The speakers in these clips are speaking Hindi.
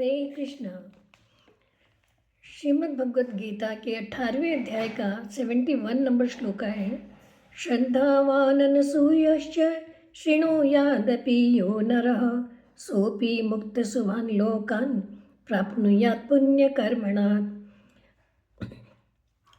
हरे कृष्णा। श्रीमद् भगवद गीता के 18वें अध्याय का 71 नंबर श्लोक है। श्रद्धावाननसूयश्च शृणुयादपि यो नरः सोऽपि मुक्तशुभान् लोकान् प्राप्नुयात् पुण्यकर्मणात्।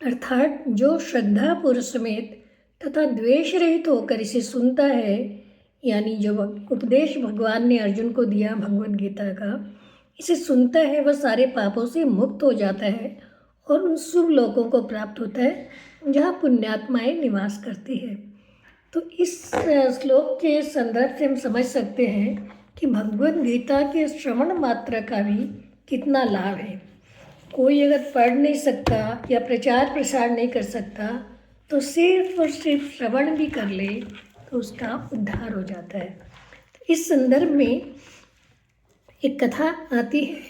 अर्थात जो श्रद्धापूर्व समेत तथा द्वेष रहित होकर इसे सुनता है, यानी जो उपदेश भगवान ने अर्जुन को दिया भगवद गीता का, इसे सुनता है, वह सारे पापों से मुक्त हो जाता है और उन शुभ लोकों को प्राप्त होता है जहाँ पुण्यात्माएं निवास करती है। तो इस श्लोक के संदर्भ से हम समझ सकते हैं कि भगवद गीता के श्रवण मात्र का भी कितना लाभ है। कोई अगर पढ़ नहीं सकता या प्रचार प्रसार नहीं कर सकता तो सिर्फ और सिर्फ श्रवण भी कर ले तो उसका उद्धार हो जाता है। तो इस संदर्भ में एक कथा आती है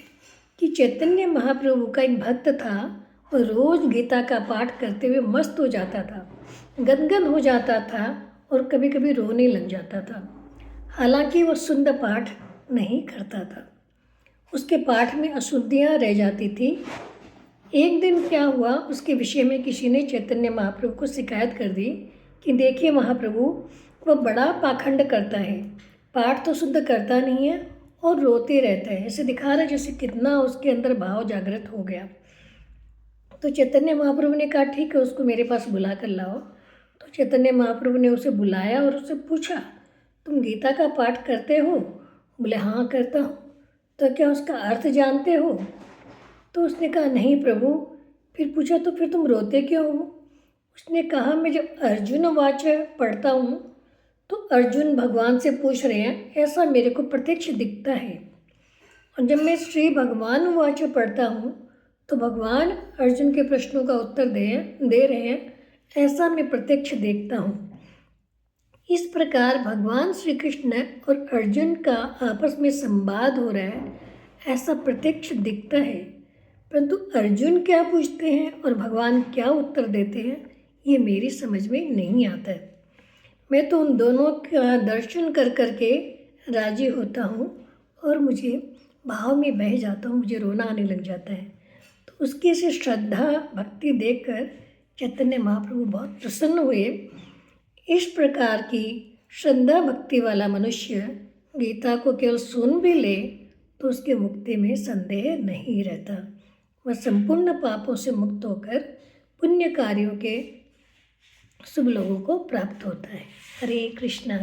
कि चैतन्य महाप्रभु का एक भक्त था और रोज़ गीता का पाठ करते हुए मस्त हो जाता था, गदगद हो जाता था और कभी कभी रोने लग जाता था। हालांकि वह शुद्ध पाठ नहीं करता था, उसके पाठ में अशुद्धियाँ रह जाती थी। एक दिन क्या हुआ, उसके विषय में किसी ने चैतन्य महाप्रभु को शिकायत कर दी कि देखिए महाप्रभु, वह बड़ा पाखंड करता है, पाठ तो शुद्ध करता नहीं है और रोते रहता है, ऐसे दिखा रहा है जैसे कितना उसके अंदर भाव जागृत हो गया। तो चैतन्य महाप्रभु ने कहा ठीक है, उसको मेरे पास बुला कर लाओ। तो चैतन्य महाप्रभु ने उसे बुलाया और उससे पूछा, तुम गीता का पाठ करते हो? बोले हाँ करता हूँ। तो क्या उसका अर्थ जानते हो? तो उसने कहा नहीं प्रभु। फिर पूछा तो फिर तुम रोते क्यों हो? उसने कहा मैं जब अर्जुन वाच पढ़ता हूँ तो अर्जुन भगवान से पूछ रहे हैं, ऐसा मेरे को प्रत्यक्ष दिखता है। और जब मैं श्री भगवान वाच पढ़ता हूँ तो भगवान अर्जुन के प्रश्नों का उत्तर दे रहे हैं, ऐसा मैं प्रत्यक्ष देखता हूँ। इस प्रकार भगवान श्री कृष्ण और अर्जुन का आपस में संवाद हो रहा है, ऐसा प्रत्यक्ष दिखता है। परंतु अर्जुन क्या पूछते हैं और भगवान क्या उत्तर देते हैं, ये मेरी समझ में नहीं आता है। मैं तो उन दोनों का दर्शन कर करके राजी होता हूँ और मुझे भाव में बह जाता हूँ, मुझे रोना आने लग जाता है। तो उसकी से श्रद्धा भक्ति देखकर चैतन्य महाप्रभु बहुत प्रसन्न हुए। इस प्रकार की श्रद्धा भक्ति वाला मनुष्य गीता को केवल सुन भी ले तो उसके मुक्ति में संदेह नहीं रहता। वह संपूर्ण पापों से मुक्त होकर पुण्य कार्यों के शुभ लोगों को प्राप्त होता है। हरे कृष्णा।